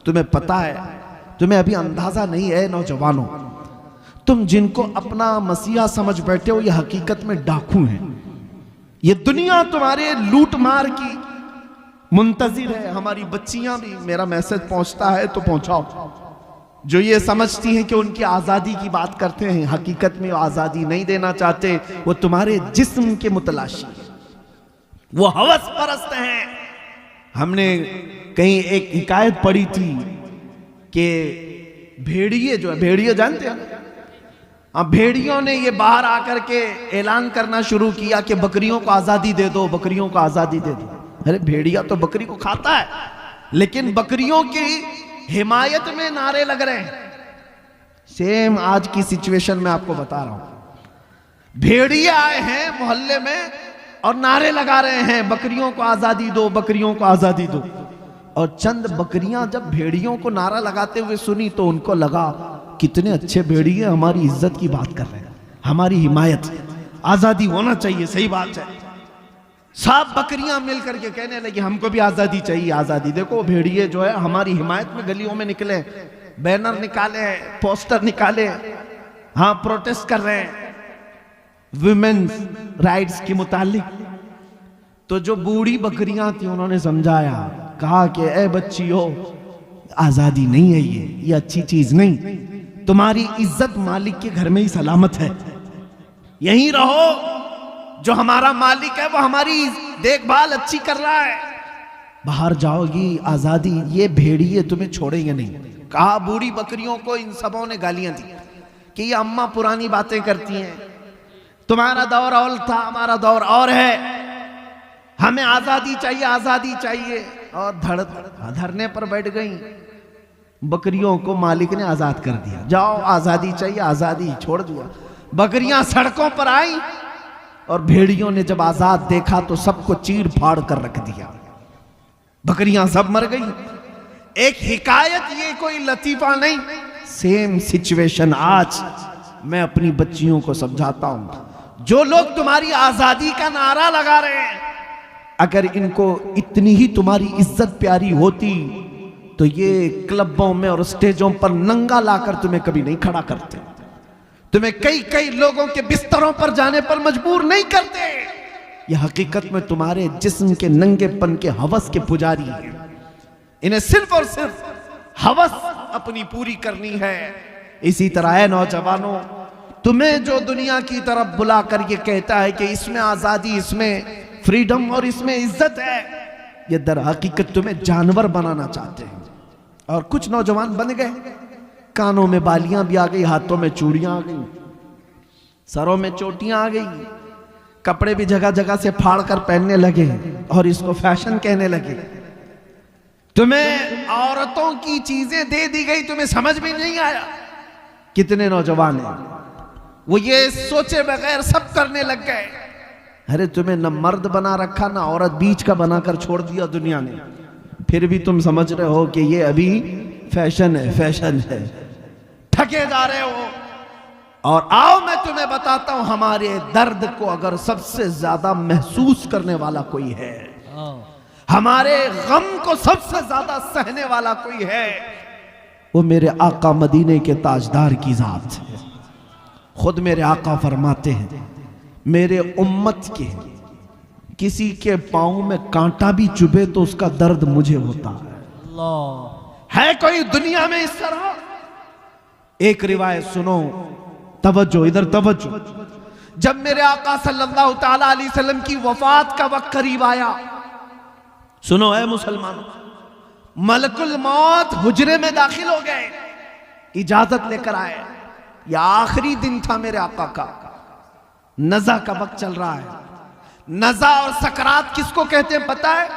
तुम्हें पता है, तुम्हें अभी अंदाजा नहीं है नौजवानों, तुम जिनको अपना मसीहा समझ बैठे हो ये हकीकत में डाकू हैं। ये दुनिया तुम्हारे लूट मार की मुंतजिर है। हमारी बच्चियां भी, मेरा मैसेज पहुंचता है तो पहुंचाओ, जो ये समझती हैं कि उनकी आज़ादी की बात करते हैं, हकीकत में वो आज़ादी नहीं देना चाहते, वो तुम्हारे जिस्म के मुतलाशी, वो हवस परस्त हैं। हमने कहीं एक हिकायत पढ़ी थी कि भेड़िए जो है, भेड़िए जानते हैं, अब भेड़ियों ने ये बाहर आकर के ऐलान करना शुरू किया कि बकरियों को आज़ादी दे दो, बकरियों को आज़ादी दे दो। अरे भेड़िया तो बकरी को खाता है, लेकिन बकरियों की हिमायत में नारे लग रहे हैं। सेम आज की सिचुएशन में आपको बता रहा हूं, भेड़िए आए हैं मोहल्ले में और नारे लगा रहे हैं बकरियों को आज़ादी दो, बकरियों को आज़ादी दो। और चंद बकरियां जब भेड़ियों को नारा लगाते हुए सुनी तो उनको लगा कितने अच्छे भेड़िए हमारी इज्जत की बात कर रहे हैं, हमारी हिमायत, आज़ादी होना चाहिए, सही बात है। सब बकरियां मिलकर के कहने लगी हमको भी आज़ादी चाहिए, आज़ादी। देखो भेड़िए जो है हमारी हिमायत में गलियों में निकले, बैनर निकाले, पोस्टर निकाले, हाँ प्रोटेस्ट कर रहे हैं वुमेन्स राइट्स के मुतालिक। तो जो बूढ़ी बकरियां थी उन्होंने समझाया, कहा कि ए बच्चियों, आज़ादी नहीं है ये अच्छी चीज नहीं, तुम्हारी इज्जत मालिक के घर में ही सलामत है, यहीं रहो, जो हमारा मालिक है वो हमारी देखभाल अच्छी कर रहा है, बाहर जाओगी आज़ादी, ये भेड़िए तुम्हें छोड़ेंगे नहीं। कहा बूढ़ी बकरियों को इन सबों ने गालियां दी कि ये अम्मा पुरानी बातें करती हैं, तुम्हारा दौर और था, हमारा दौर और है, हमें आज़ादी चाहिए, आज़ादी चाहिए। और धरने पर बैठ गई। बकरियों को मालिक ने आज़ाद कर दिया, जाओ आज़ादी चाहिए, आज़ादी छोड़ दिया। बकरियां सड़कों पर आई और भेड़ियों ने जब आज़ाद देखा तो सबको चीर फाड़ कर रख दिया, बकरियां सब मर गई। एक हिकायत, ये कोई लतीफा नहीं, सेम सिचुएशन आज मैं अपनी बच्चियों को समझाता हूं। जो लोग तुम्हारी आज़ादी का नारा लगा रहे हैं, अगर इनको इतनी ही तुम्हारी इज्जत प्यारी होती तो ये क्लबों में और स्टेजों पर नंगा लाकर तुम्हें कभी नहीं खड़ा करते, तुम्हें कई कई लोगों के बिस्तरों पर जाने पर मजबूर नहीं करते। ये हकीकत में तुम्हारे जिस्म के नंगेपन के हवस के पुजारी हैं। इन्हें सिर्फ और सिर्फ हवस अपनी पूरी करनी है। इसी तरह है नौजवानों, तुम्हें जो दुनिया की तरफ बुला कर ये कहता है कि इसमें आज़ादी, इसमें फ्रीडम और इसमें इज्जत है, ये दर हकीकत तुम्हें जानवर बनाना चाहते हैं। और कुछ नौजवान बन गए, कानों में बालियां भी आ गई, हाथों में चूड़ियां आ गई, सरों में चोटियां आ गई, कपड़े भी जगह जगह से फाड़ कर पहनने लगे और इसको फैशन कहने लगे। तुम्हें औरतों की चीजें दे दी गई, तुम्हें समझ में नहीं आया। कितने नौजवान हैं वो ये सोचे बगैर सब करने लग गए। अरे तुम्हें न मर्द बना रखा, ना औरत, बीच का बनाकर छोड़ दिया दुनिया ने, फिर भी तुम समझ रहे हो कि ये अभी फैशन है, फैशन है, ठगे जा रहे हो। और आओ मैं तुम्हें बताता हूं, हमारे दर्द को अगर सबसे ज्यादा महसूस करने वाला कोई है, हमारे गम को सबसे ज्यादा सहने वाला कोई है, वो मेरे आका मदीने के ताजदार की जात है। खुद मेरे आका फरमाते हैं, मेरे उम्मत के किसी के पांव में कांटा भी चुभे तो उसका दर्द मुझे होता है। अल्लाह, है कोई दुनिया में इस तरह? एक रिवायत सुनो, तवज्जो, इधर तवज्जो। जब मेरे आका सल्लल्लाहु ताला अलैहि वसल्लम की वफात का वक्त करीब आया, सुनो है मुसलमानों, मलकुल मौत हुजरे में दाखिल हो गए, इजाजत लेकर आए। यह आखिरी दिन था मेरे आका का, नज़ा का वक्त चल रहा है। नज़ा और सकरात किसको कहते हैं पता है?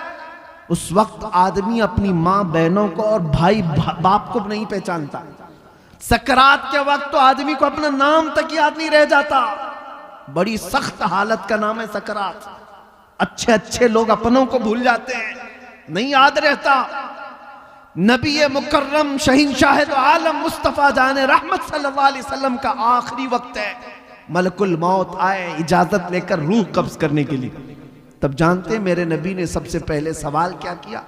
उस वक्त आदमी अपनी माँ बहनों को और भाई बाप को नहीं पहचानता। सकरात के वक्त तो आदमी को अपना नाम तक याद नहीं रह जाता। बड़ी सख्त हालत का नाम है सकरात। अच्छे अच्छे लोग अपनों को भूल जाते हैं, नहीं याद रहता। नबी मुकर्रम शहींशाह दो आलम मुस्तफ़ा जाने रहमत सल्लल्लाहु अलैहि वसल्लम का आखिरी वक्त है। मलकुल मौत आए इजाजत लेकर रूह कब्ज करने के लिए। तब जानते हैं मेरे नबी ने सबसे पहले सवाल क्या किया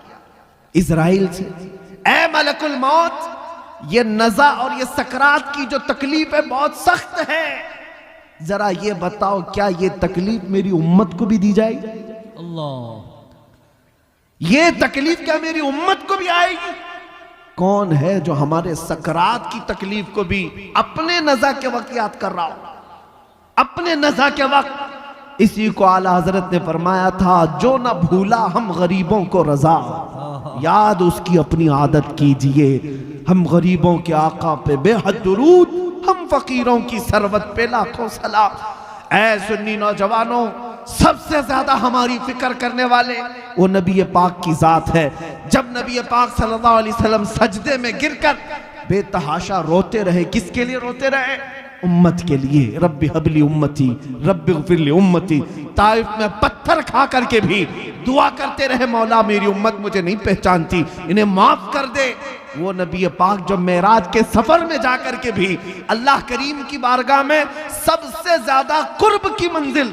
इजराइल से? ऐ मलकुल मौत, ये नज़ा और ये सकरात की जो तकलीफ है बहुत सख्त है, जरा ये बताओ क्या ये तकलीफ मेरी उम्मत को भी दी जाएगी? अल्लाह, ये तकलीफ क्या मेरी उम्मत को भी आएगी? कौन है जो हमारे सकरात की तकलीफ को भी अपने नज़ा के वक्त याद कर रहा हो? अपने नज़ा के वक्त इसी को आला हजरत ने फरमाया था, जो ना भूला हम गरीबों को रजा, याद उसकी अपनी आदत कीजिए। हम गरीबों के आका पे बेहद दुरूद, हम फकीरों की सरवत पे लाखों सलाम। ऐ सुन्नी नौजवानों, सबसे ज्यादा हमारी फिक्र करने वाले वो नबी पाक की जात है। जब नबी पाक सल्लल्लाहु अलैहि वसल्लम सजदे में गिरकर बेतहाशा रोते रहे, किसके लिए रोते रहे? उम्मत के लिए। रब्बी हबली उम्मती, रब्बी ग़फिरली उम्मती। ताइफ में पत्थर खा करके भी दुआ करते रहे, मौला मेरी उम्मत मुझे नहीं पहचानती, इन्हें माफ कर दे। वो नबी पाक जो मेराज के सफर में जाकर के भी अल्लाह करीम की बारगाह में सबसे ज्यादा कुर्ब की मंजिल,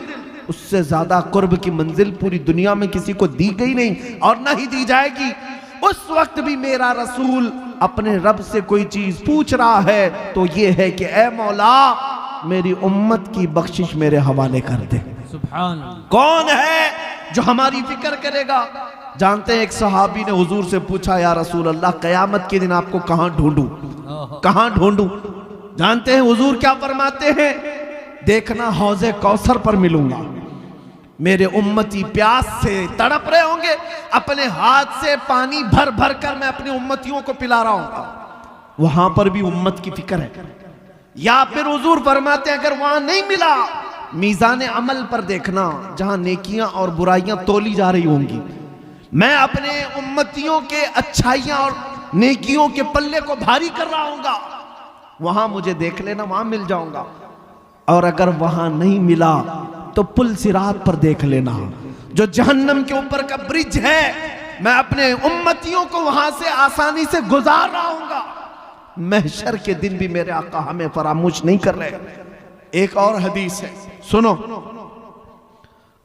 उससे ज्यादा कुर्ब की मंजिल पूरी दुनिया में किसी को दी गई नहीं और ना ही दी जाएगी। उस वक्त भी मेरा रसूल अपने रब से कोई चीज पूछ रहा है तो ये है कि ऐ मौला मेरी उम्मत की बख्शिश मेरे हवाले कर दे। सुभान। कौन है जो हमारी फिक्र करेगा? जानते हैं एक सहाबी ने हुजूर से पूछा, या रसूल अल्लाह क़यामत के दिन आपको कहां ढूंढूं, कहां ढूंढूं? जानते हैं हुजूर क्या फरमाते हैं? देखना हौज़े कौसर पर मिलूंगा। मेरे उम्मती प्यास से तड़प रहे होंगे, अपने हाथ से पानी भर भर कर मैं अपनी उम्मतियों को पिला रहा हूं। वहां पर भी उम्मत की फिक्र है। या फिर हुजूर फरमाते हैं अगर वहां नहीं मिला, मीज़ान अमल पर देखना, जहां नेकियां और बुराइयां तोली जा रही होंगी, मैं अपने उम्मतियों के अच्छाइयां और नेकियों के पल्ले को भारी कर रहा हूंगा। वहां मुझे देख लेना, वहां मिल जाऊंगा। और अगर वहां नहीं मिला तो पुल सिरात पर देख लेना, जो जहन्नम के ऊपर का ब्रिज है, मैं अपने उम्मतियों को वहां से आसानी से गुजार रहा हूंगा। महशर के दिन भी मेरे आका हमें फरामोश नहीं कर रहे। एक और हदीस है, सुनो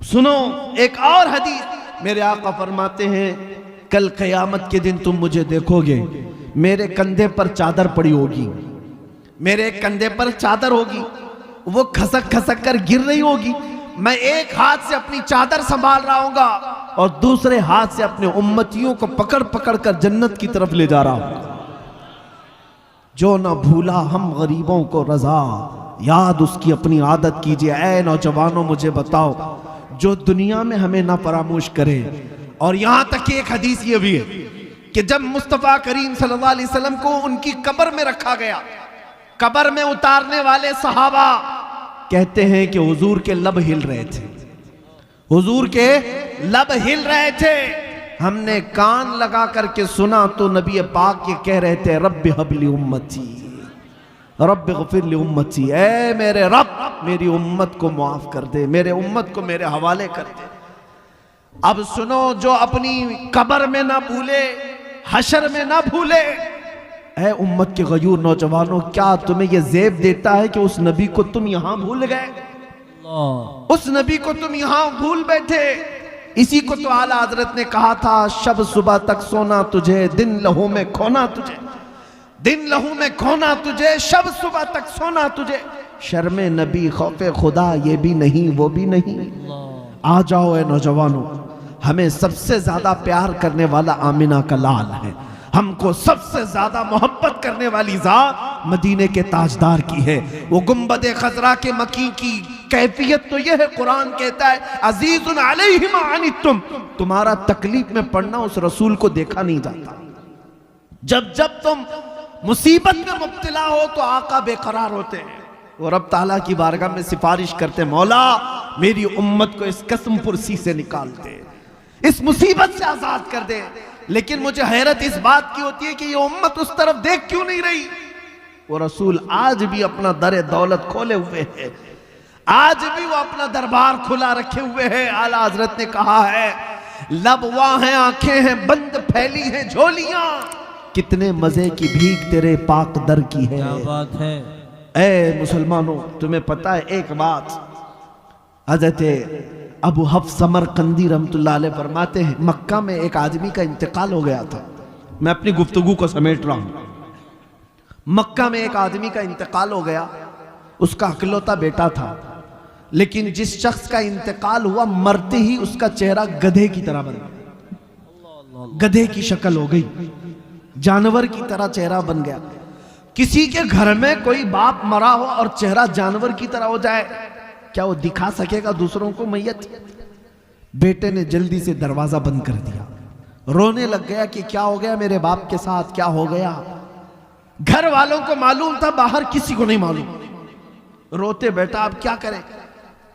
सुनो, एक और हदीस। मेरे आका फरमाते हैं कल क़यामत के दिन तुम मुझे देखोगे, मेरे कंधे पर चादर पड़ी होगी, मेरे कंधे पर चादर होगी, वो खसक खसक कर गिर रही होगी। मैं एक हाथ से अपनी चादर संभाल रहा हूंगा और दूसरे हाथ से अपने उम्मतियों को पकड़ पकड़ कर जन्नत की तरफ ले जा रहा हूं। जो ना भूला हम गरीबों को रजा, याद उसकी अपनी आदत कीजिए। ऐ नौजवानों मुझे बताओ, जो दुनिया में हमें ना फरामोश करे। और यहां तक कि एक हदीस ये भी है कि जब मुस्तफ़ा करीम सल्लल्लाहु अलैहि वसल्लम को उनकी कब्र में रखा गया, कब्र में उतारने वाले सहाबा कहते हैं कि हुजूर के लब हिल रहे थे, हुजूर के लब हिल रहे थे। हमने कान लगा करके सुना तो नबी पाक ये कह रहे थे, रब्बी हबली उम्मती, रब्बी ग़फिरली उम्मती, ऐ मेरे रब मेरी उम्मत को माफ कर दे, मेरे उम्मत को मेरे हवाले कर दे। अब सुनो, जो अपनी कब्र में ना भूले, हशर में ना भूले। ऐ उम्मत के गयूर नौजवानों, क्या तुम्हें यह ज़ेब देता है कि उस नबी को तुम यहां भूल गए, उस नबी को तुम यहां भूल बैठे? इसी को तो आला हजरत ने कहा था, शब सुबह तक सोना तुझे, दिन लहू में खोना तुझे, दिन लहू में खोना तुझे, शब सुबह तक सोना तुझे। शर्मे नबी खौफे खुदा ये भी नहीं वो भी नहीं। आ जाओ ऐ नौजवानों, हमें सबसे ज्यादा प्यार करने वाला आमिना का लाल है, हमको सबसे ज्यादा मोहब्बत करने वाली जात मदीने के ताजदार की है। वो गुंबदे खजरा के मकी की कैफियत तो यह है, कुरान कहता है अजीजुन अलैहि मा अनितुम, तुम्हारा तकलीफ में पड़ना उस रसूल को देखा नहीं जाता। जब जब तुम मुसीबत में मुब्तला हो तो आका बेकरार होते हैं और रब ताला की बारगाह में सिफारिश करते, मौला मेरी उम्मत को इस कसम पुरसी से निकाल दे, इस मुसीबत से आजाद कर दे। लेकिन मुझे हैरत इस बात की होती है कि ये उम्मत उस तरफ देख क्यों नहीं रही? वो रसूल आज भी अपना दर दौलत खोले हुए है, आज भी वो अपना दरबार खुला रखे हुए है। आला हजरत ने कहा है, लबवा हैं, आंखें हैं बंद, फैली हैं झोलियां, कितने मजे की भीख तेरे पाक दर की है। क्या बात है। ऐ मुसलमानों, तुम्हें पता है एक बात, हजरत अबू हफ्स समरकंदी रहमतुल्लाह अलैह फरमाते हैं, मक्का में एक आदमी का इंतकाल हो गया था, मैं अपनी गुफ्तगू को समेट रहा हूं। मक्का में एक आदमी का इंतकाल हो गया, उसका इकलौता बेटा था, लेकिन जिस शख्स का इंतकाल हुआ मरते ही उसका चेहरा गधे की तरह बन गया, गधे की शक्ल हो गई, जानवर की तरह चेहरा बन गया। किसी के घर में कोई बाप मरा हो और चेहरा जानवर की तरह हो जाए, क्या वो दिखा सकेगा दूसरों को मैयत? बेटे ने जल्दी से दरवाजा बंद कर दिया, रोने लग गया कि क्या हो गया मेरे बाप के साथ, क्या हो गया। घर वालों को मालूम था, बाहर किसी को नहीं मालूम। रोते बेटा अब क्या करें।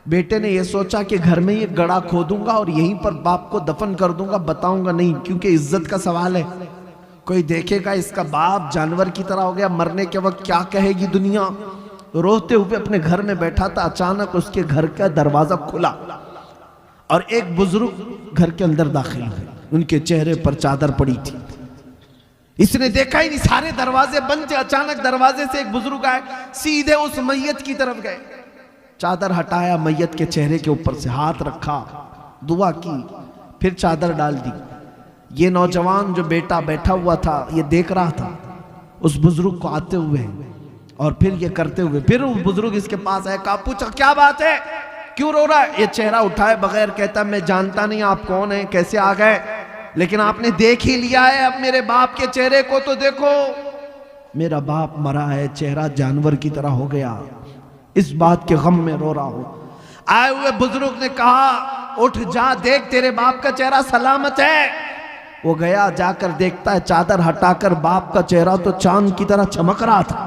बेटे ने यह सोचा कि घर में ये गड़ा खोदूंगा और यहीं पर बाप को दफन कर दूंगा, बताऊंगा नहीं, क्योंकि इज्जत का सवाल है। कोई देखेगा इसका बाप जानवर की तरह हो गया, मरने के वक्त क्या कहेगी दुनिया। रोते हुए अपने घर में बैठा था, अचानक उसके घर का दरवाजा खुला और एक बुजुर्ग घर के अंदर दाखिल हुए। उनके चेहरे पर चादर पड़ी थी। इसने देखा ही नहीं, सारे दरवाजे बंद थे। अचानक दरवाजे से एक बुजुर्ग आए, सीधे उस मैयत की तरफ गए, चादर हटाया, मैयत के चेहरे के ऊपर से हाथ रखा, दुआ की, फिर चादर डाल दी। ये नौजवान जो बेटा बैठा हुआ था ये देख रहा था उस बुजुर्ग को आते हुए और फिर ये करते हुए। फिर वो बुजुर्ग इसके पास आया, कहा पूछा क्या बात है, क्यों रो रहा है। ये चेहरा उठाए बगैर कहता मैं जानता नहीं आप कौन है, कैसे आ गए, लेकिन आपने देख ही लिया है, अब मेरे बाप के चेहरे को तो देखो। मेरा बाप मरा है, चेहरा जानवर की तरह हो गया, इस बात के गम में रो रहा हूं। आए हुए बुजुर्ग ने कहा उठ जा, देख तेरे बाप का चेहरा सलामत है। वो गया, जाकर देखता है चादर हटाकर बाप का चेहरा तो चांद की तरह चमक रहा था,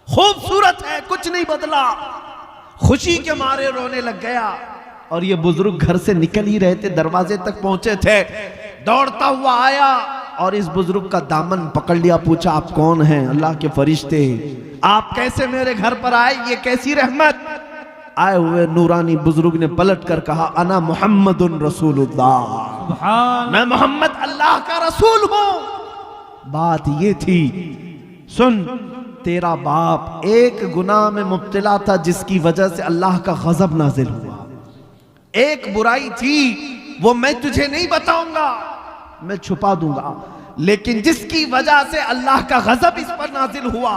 खूबसूरत है, कुछ नहीं बदला। खुशी के मारे रोने लग गया। और ये बुजुर्ग घर से निकल ही रहे थे, दरवाजे तक पहुंचे थे, दौड़ता हुआ आया और इस बुजुर्ग का दामन पकड़ लिया, पूछा आप कौन हैं। अल्लाह के फरिश्ते, आप कैसे मेरे घर पर आए, ये कैसी रहमत। आए हुए नूरानी बुजुर्ग ने पलट कर कहा अना मुहम्मदुन रसूलुल्लाह, मैं मोहम्मद अल्लाह का रसूल हूं। बात ये थी, सुन तेरा बाप एक गुनाह में मुब्तला था जिसकी वजह से अल्लाह का गजब नाजिल हुआ। एक बुराई थी वो मैं तुझे नहीं बताऊंगा, मैं छुपा दूंगा, लेकिन जिसकी वजह से अल्लाह का गजब इस पर नाजिल हुआ।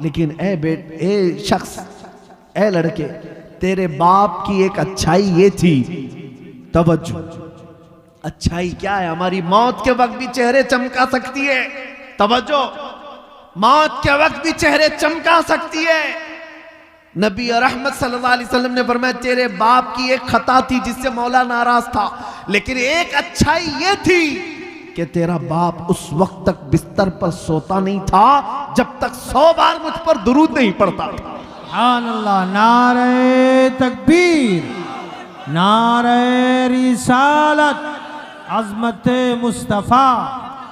लेकिन ए शख्स, ए लड़के, तेरे बाप की एक अच्छाई ये थी, तवज्जो, अच्छाई क्या है, हमारी मौत के वक्त भी चेहरे चमका सकती है। तवज्जो, मौत के वक्त भी चेहरे चमका सकती है। नबी रहमत सल्लल्लाहु अलैहि वसल्लम ने फरमाया तेरे बाप की एक खता थी जिससे मौला नाराज था, लेकिन एक अच्छाई ये थी कि तेरा बाप उस वक्त तक बिस्तर पर सोता नहीं था जब तक 100 बार मुझ पर दुरूद नहीं पड़ता था। सुभान अल्लाह, नारे तकबीर, नारे रिसालत, अज़मत मुस्तफ़ा।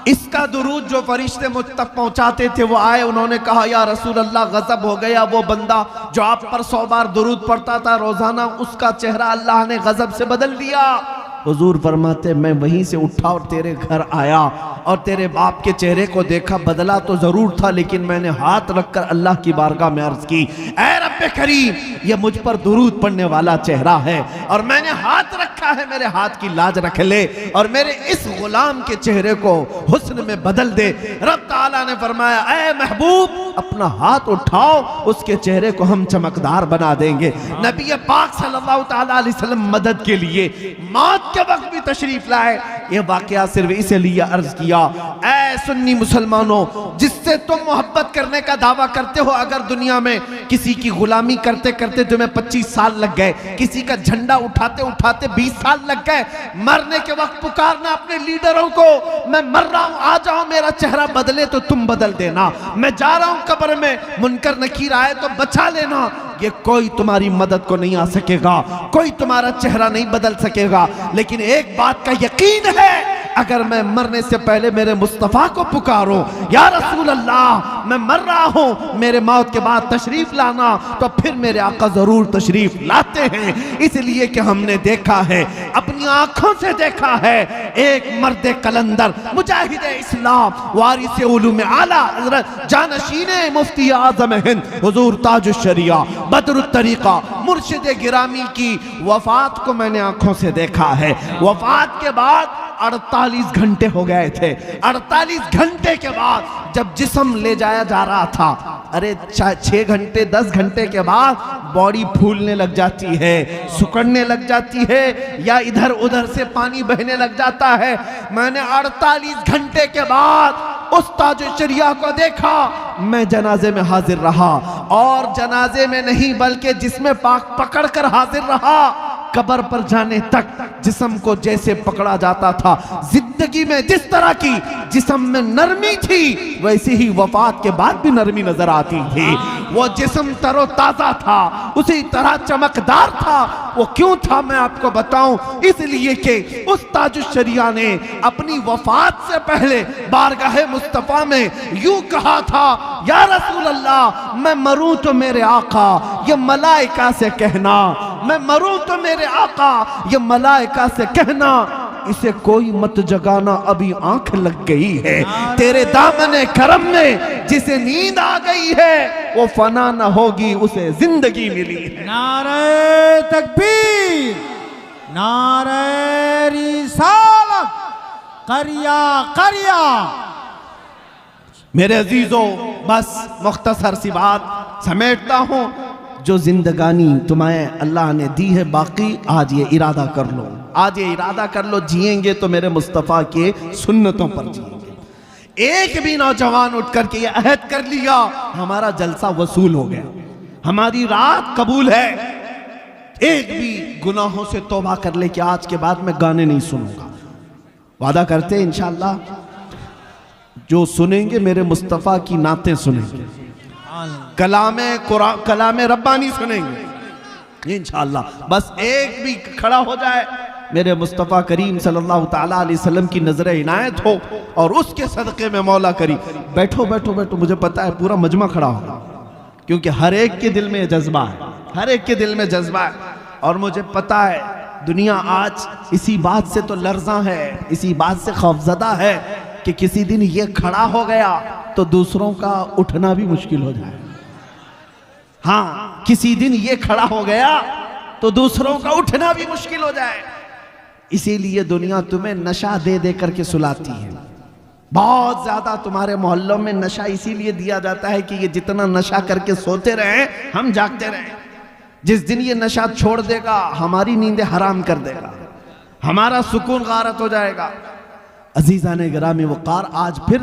इसका दुरूद जो फरिश्ते मुझ तक पहुंचाते थे वो आए, उन्होंने कहा या रसूल अल्लाह गजब हो गया, वो बंदा जो आप पर 100 बार दुरूद पढ़ता था रोजाना, उसका चेहरा अल्लाह ने गजब से बदल दिया। हुजूर फरमाते मैं वहीं से उठा और तेरे घर आया और तेरे बाप के चेहरे को देखा, बदला तो जरूर था, लेकिन मैंने हाथ रखकर अल्लाह की बारगाह में अर्ज की, ऐ रब्बे करीम, ये मुझ पर दुरूद पढ़ने वाला चेहरा है और मैंने हाथ रखा है, मेरे हाथ की लाज रख ले और मेरे इस गुलाम के चेहरे को हुस्न में बदल दे। रब ताला ने फरमाया ऐ महबूब, अपना हाथ उठाओ, उसके चेहरे को हम चमकदार बना देंगे। नबी पाक सल्लल्लाहु ताला अलैहि वसल्लम मदद के लिए मौत के वक्त भी तशरीफ लाए। ये वाकया सिर्फ इसलिए अर्ज किया, ऐ सुन्नी मुसलमानों, जिससे तुम मोहब्बत करने का दावा करते हो, अगर दुनिया में किसी की गुलामी करते करते तुम्हें 25 साल लग गए, किसी का झंडा उठाते उठाते 20 साल लग गए, मरने के वक्त पुकारना अपने लीडरों को, मैं मर रहा हूं, आ जाओ, मेरा चेहरा बदले तो तुम बदल देना, मैं जा रहा हूं कब्र में, मुनकर नकीर आए तो बचा लेना, ये कोई तुम्हारी मदद को नहीं आ सकेगा, कोई तुम्हारा चेहरा नहीं बदल सकेगा। लेकिन एक बात का यकीन है, अगर मैं मरने से पहले मेरे मुस्तफ़ा को पुकारूं, या रसूल अल्लाह मैं मर रहा हूं, मेरे मौत के बाद तशरीफ लाना, तो फिर मेरे आका जरूर तशरीफ लाते हैं। इसलिए कि हमने देखा है, अपनी आंखों से देखा है, एक मर्द कलंदर, मुजाहिद इस्लाम, वारिस उलूम आला हज़रत जानशीन मुफ्ती आज़म हिंद हुजूर ताजुश शरिया बदरुत तरीका मुर्शिद गिरामी की वफात को मैंने आंखों से देखा है। वफात के बाद 48 घंटे हो गए थे। 48 घंटे के बाद जब जिस्म ले जाया जा रहा था, अरे 6 घंटे 10 घंटे के बाद बॉडी फूलने लग जाती है, सुकड़ने लग जाती है, या इधर उधर से पानी बहने लग जाता है। मैंने 48 घंटे के बाद उस ताजुशरिया को देखा। मैं जनाजे में हाजिर रहा, और जनाजे में नहीं बल्कि जिसमें पाक पकड़ कर हाजिर रहा। कब्र पर जाने तक जिस्म को जैसे पकड़ा जाता था, जिंदगी में जिस तरह की जिस्म में नरमी थी, वैसे ही वफात के बाद भी नरमी नजर आती थी। वो जिस्म तरोताजा था, उसी तरह चमकदार था। वो क्यों था मैं आपको बताऊं, इसलिए कि उस ताजुशरिया ने अपनी वफात से पहले बारगाहे मुस्तफा में यूं कहा था, या रसूल अल्लाह, मैं मरूं तो मेरे आका ये मलाइका से कहना, मैं मरूं तो मेरे आका ये मलाइका से कहना, इसे कोई मत जगाना, अभी आंख लग गई है। तेरे दामने करम में जिसे नींद आ गई है, वो फना न होगी, उसे जिंदगी मिली है। नारे तकबीर, नारे रिसालत, करिया करिया। मेरे अजीजों, बस मुख्तसर सी बात समेटता हूं। जो जिंदगानी तुम्हें अल्लाह ने दी है, बाकी आज ये इरादा कर लो, आज ये इरादा कर लो, जिएंगे तो मेरे मुस्तफ़ा के सुन्नतों पर जिएंगे। एक भी नौजवान उठ करके ये अहद कर लिया, हमारा जलसा वसूल हो गया, हमारी रात कबूल है। एक भी गुनाहों से तौबा कर ले कि आज के बाद मैं गाने नहीं सुनूंगा। वादा करते हैं इंशाअल्लाह, जो सुनेंगे मेरे मुस्तफ़ा की नातें सुनेंगे, कलामे रब्बानी सुनेंगे इंशाअल्लाह। बस एक भी खड़ा हो जाए, मेरे मुस्तफ़ा करीम सल्लल्लाहु ताला अलैहि वसल्लम की नजर इनायत हो, और उसके सदक़े में मौला करी। बैठो बैठो बैठो, मुझे पता है पूरा मजमा खड़ा होगा, क्योंकि हर एक के दिल में ये जज्बा है, हर एक के दिल में जज्बा है। और मुझे पता है दुनिया आज इसी बात से तो लर्ज़ा है, इसी बात से खौफज़दा है कि किसी दिन ये खड़ा हो गया तो दूसरों का उठना भी मुश्किल हो जाए। हाँ, किसी दिन ये खड़ा हो गया तो दूसरों का उठना भी मुश्किल हो जाए। इसीलिए दुनिया तुम्हें नशा दे दे करके सुलाती है। बहुत ज्यादा तुम्हारे मोहल्लों में नशा इसीलिए दिया जाता है कि ये जितना नशा करके सोते रहे, हम जागते रहे। जिस दिन ये नशा छोड़ देगा, हमारी नींदें हराम कर देगा, हमारा सुकून गारत हो जाएगा। अजीज़ाने गिरामी वक़ार, आज फिर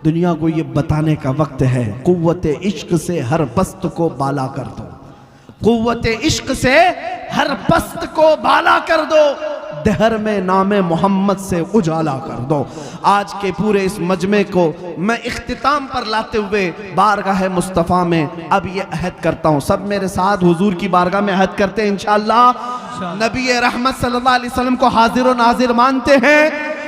दुनिया को ये बताने का वक्त है, कुव्वत इश्क से हर पस्त को बाला कर दो, कुव्वत इश्क से हर पस्त को बाला कर दो, दहर में नामे मोहम्मद से उजाला कर दो। आज के पूरे इस मजमे को मैं इख्तिताम पर लाते हुए बारगाह मुस्तफ़ा में अब ये अहद करता हूँ। सब मेरे साथ हुजूर की बारगाह में अहद करते हैं इंशाअल्लाह। नबी रहमत सल्लल्लाहु अलैहि वसल्लम को हाजिर व नाजिर मानते हैं,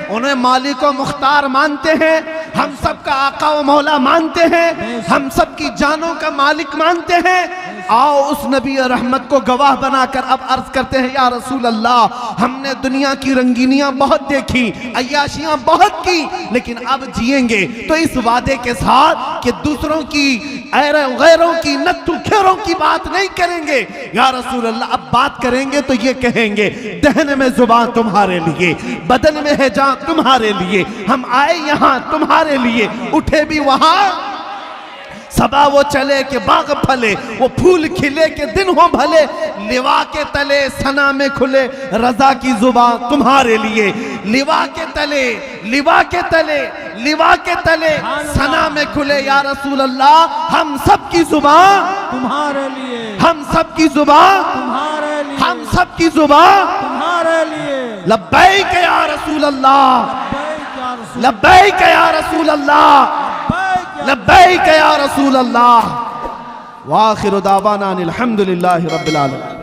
उन्हें मालिक व मुख्तार मानते हैं, हम सब का आका व मौला मानते हैं, हम सब की जानों का मालिक मानते हैं। आओ उस नबी रहमत को गवाह बनाकर अब अर्ज करते हैं, या रसूल अल्लाह, हमने दुनिया की रंगीनियां बहुत देखी, अय्याशियां बहुत की, लेकिन अब जिएंगे तो इस वादे के साथ कि दूसरों की गैरों की नत्थु खेरों की बात नहीं करेंगे। या रसूल अल्लाह, अब बात करेंगे तो ये कहेंगे, दहन में जुबान तुम्हारे लिए, बदन में है जान तुम्हारे लिए, हम आए यहाँ तुम्हारे लिए, उठे भी वहां सबा वो चले के बाग फले, वो फूल खिले के दिन हो भले, लिवा के तले सना में खुले, रजा की जुबान तुम्हारे लिए, लिवा के तले, लिवा के तले, लिवा के तले सना में खुले। या रसूल अल्लाह, हम सब की जुबान तुम्हारे लिए, हम सब की जुबान तुम्हारे लिए, हम सब की जुबान तुम्हारे लिए। लब्बैक या रसूल अल्लाह, लब्बैक या रसूल, लब्बैक या रसूल अल्लाह, लब्बैक या रसूल अल्लाह। व आखिरु दावाना अनिल हम्दुलिल्लाहि रब्बिल आलमीन।